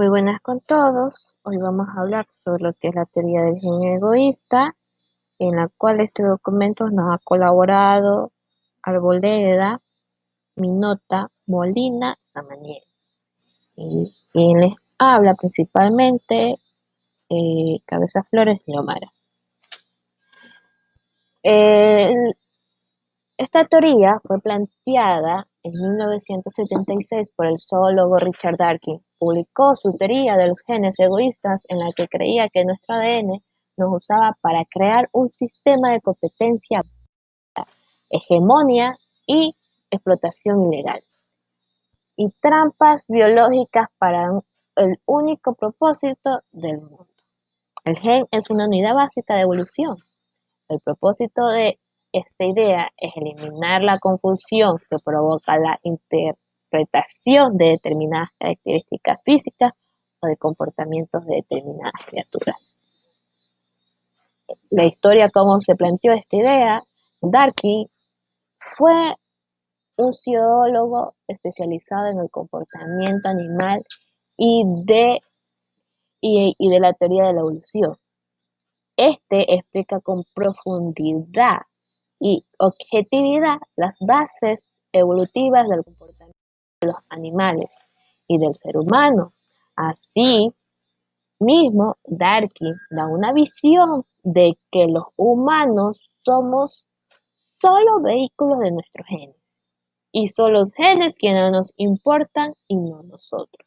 Muy buenas con todos. Hoy vamos a hablar sobre lo que es la teoría del gen egoísta, en la cual este documento nos ha colaborado Arboleda, Minota, Molina, Samaniego. Y quien les habla principalmente, Cabeza Flores y Omara. El- Esta teoría fue planteada en 1976 por el zoólogo Richard Dawkins. Publicó su teoría de los genes egoístas en la que creía que nuestro ADN nos usaba para crear un sistema de competencia, hegemonía y explotación ilegal, y trampas biológicas para el único propósito del mundo. El gen es una unidad básica de evolución. El propósito de esta idea es eliminar la confusión que provoca la interpretación de determinadas características físicas o de comportamientos de determinadas criaturas. La historia, cómo se planteó esta idea, Darky fue un zoólogo especializado en el comportamiento animal y de la teoría de la evolución. Este explica con profundidad y objetividad las bases evolutivas del comportamiento de los animales y del ser humano. Así mismo, Darky da una visión de que los humanos somos solo vehículos de nuestros genes, y son los genes quienes nos importan y no nosotros.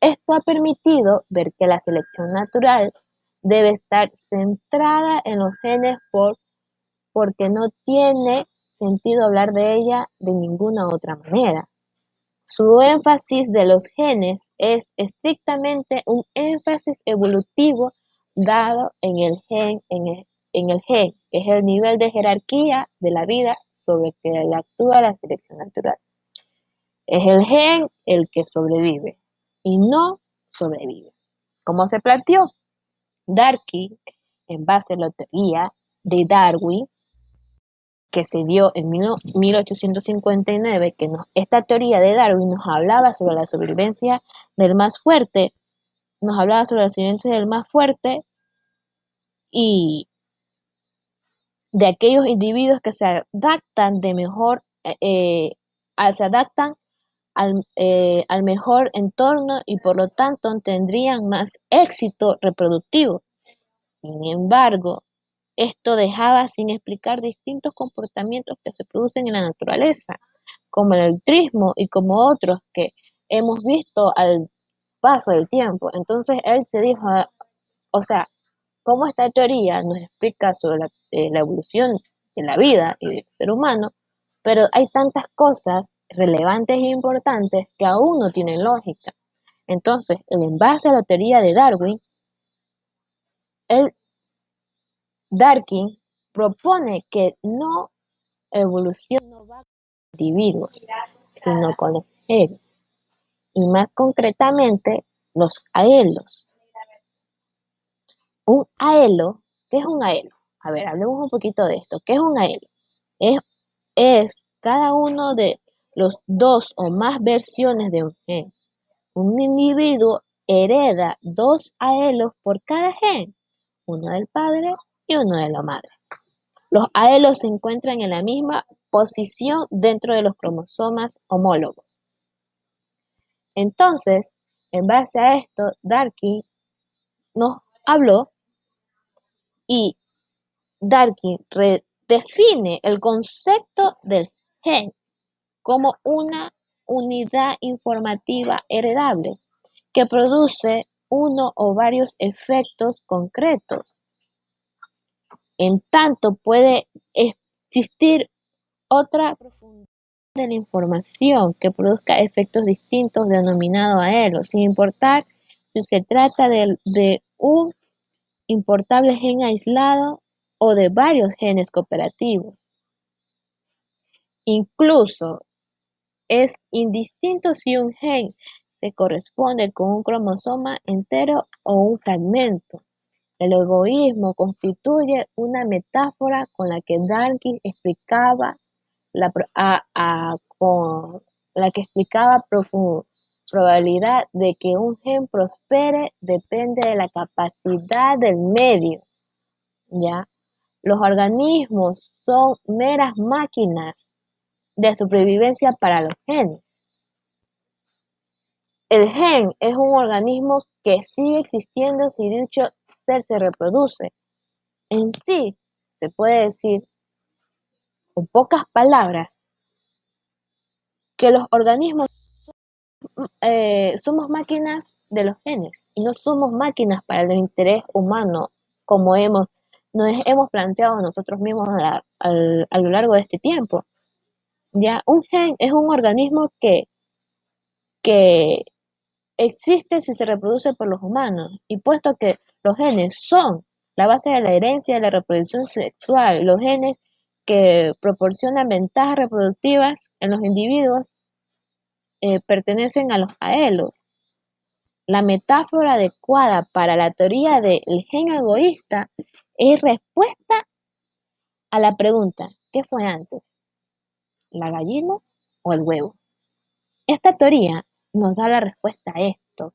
Esto ha permitido ver que la selección natural debe estar centrada en los genes porque no tiene sentido hablar de ella de ninguna otra manera. Su énfasis de los genes es estrictamente un énfasis evolutivo dado en el gen, que es el nivel de jerarquía de la vida sobre que actúa la selección natural. Es el gen el que sobrevive y no sobrevive. ¿Cómo se planteó? Darky, en base a la teoría de Darwin, que se dio en 1859, esta teoría de Darwin nos hablaba sobre la sobrevivencia del más fuerte, y de aquellos individuos que se adaptan se adaptan al mejor entorno y por lo tanto tendrían más éxito reproductivo. Sin embargo, esto dejaba sin explicar distintos comportamientos que se producen en la naturaleza, como el altruismo y como otros que hemos visto al paso del tiempo. Entonces él se dijo, o sea, cómo esta teoría nos explica sobre la evolución de la vida y del ser humano, pero hay tantas cosas relevantes e importantes que aún no tienen lógica. Entonces, en base a la teoría de Darwin, Darwin propone que no evolución no va con individuos, sino con los genes, y más concretamente los aelos. Un aelo, ¿qué es un aelo? A ver, hablemos un poquito de esto. ¿Qué es un aelo? Es, es cada uno de los dos o más versiones de un gen. Un individuo hereda dos aelos por cada gen, uno del padre y uno de la madre. Los aelos se encuentran en la misma posición dentro de los cromosomas homólogos. Entonces, en base a esto, Darky nos habló y Darky redefine el concepto del gen como una unidad informativa heredable que produce uno o varios efectos concretos. En tanto, puede existir otra profundidad de la información que produzca efectos distintos denominados aelos, sin importar si se trata de un importable gen aislado o de varios genes cooperativos. Incluso es indistinto si un gen se corresponde con un cromosoma entero o un fragmento. El egoísmo constituye una metáfora con la que Dawkins explicaba con la que explicaba probabilidad de que un gen prospere depende de la capacidad del medio, ¿ya? Los organismos son meras máquinas de supervivencia para los genes. El gen es un organismo que sigue existiendo si dicho ser se reproduce. En sí, se puede decir, con pocas palabras, que los organismos somos máquinas de los genes y no somos máquinas para el interés humano como nos hemos planteado nosotros mismos a lo largo de este tiempo. Ya, un gen es un organismo que existe si se reproduce por los humanos, y puesto que los genes son la base de la herencia de la reproducción sexual, los genes que proporcionan ventajas reproductivas en los individuos pertenecen a los aelos. La metáfora adecuada para la teoría del gen egoísta es respuesta a la pregunta: ¿qué fue antes, la gallina o el huevo? Esta teoría nos da la respuesta a esto,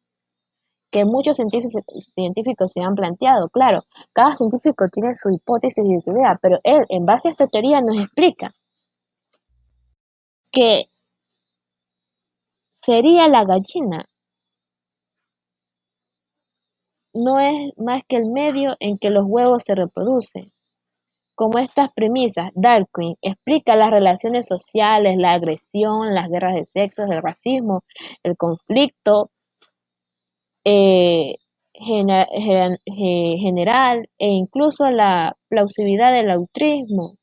que muchos científicos se han planteado. Claro, cada científico tiene su hipótesis y su idea, pero él, en base a esta teoría, nos explica que sería la gallina, no es más que el medio en que los huevos se reproducen. Como estas premisas, Darwin explica las relaciones sociales, la agresión, las guerras de sexos, el racismo, el conflicto eh, general e incluso la plausibilidad del altruismo.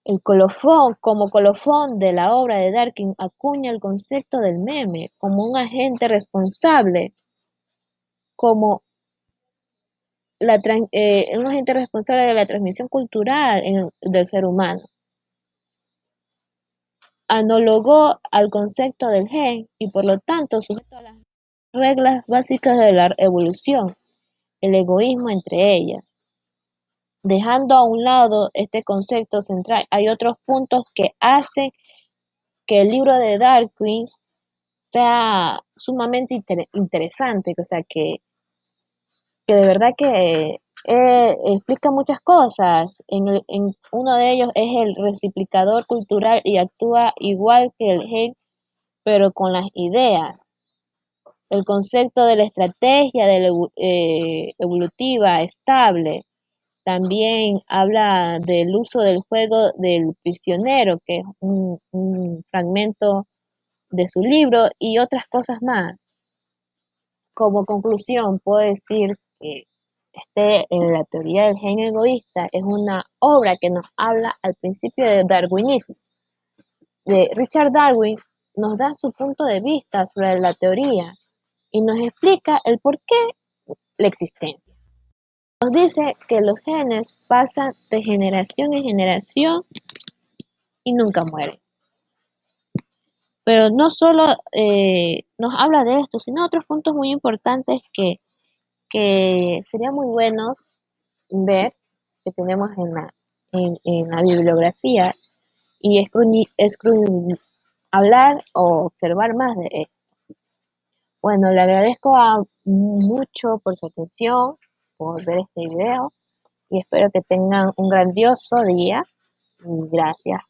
El colofón, como colofón de la obra de Darwin, acuña el concepto del meme como un agente responsable, como un agente responsable de la transmisión cultural del ser humano. Análogó al concepto del gen y por lo tanto sujeto a las reglas básicas de la evolución, el egoísmo entre ellas. Dejando a un lado este concepto central, hay otros puntos que hacen que el libro de Darwin sea sumamente interesante, o sea, que de verdad que explica muchas cosas. En uno de ellos es el replicador cultural y actúa igual que el gen, pero con las ideas. El concepto de la estrategia evolutiva estable. También habla del uso del juego del prisionero, que es un fragmento de su libro, y otras cosas más. Como conclusión, puedo decir que en la teoría del gen egoísta es una obra que nos habla al principio del darwinismo. De Richard Darwin nos da su punto de vista sobre la teoría y nos explica el por qué la existencia. Nos dice que los genes pasan de generación en generación y nunca mueren. Pero no solo nos habla de esto, sino otros puntos muy importantes que sería muy buenos ver, que tenemos en la bibliografía, y hablar o observar más de esto. Bueno, le agradezco mucho por su atención, por ver este video, y espero que tengan un grandioso día, y gracias.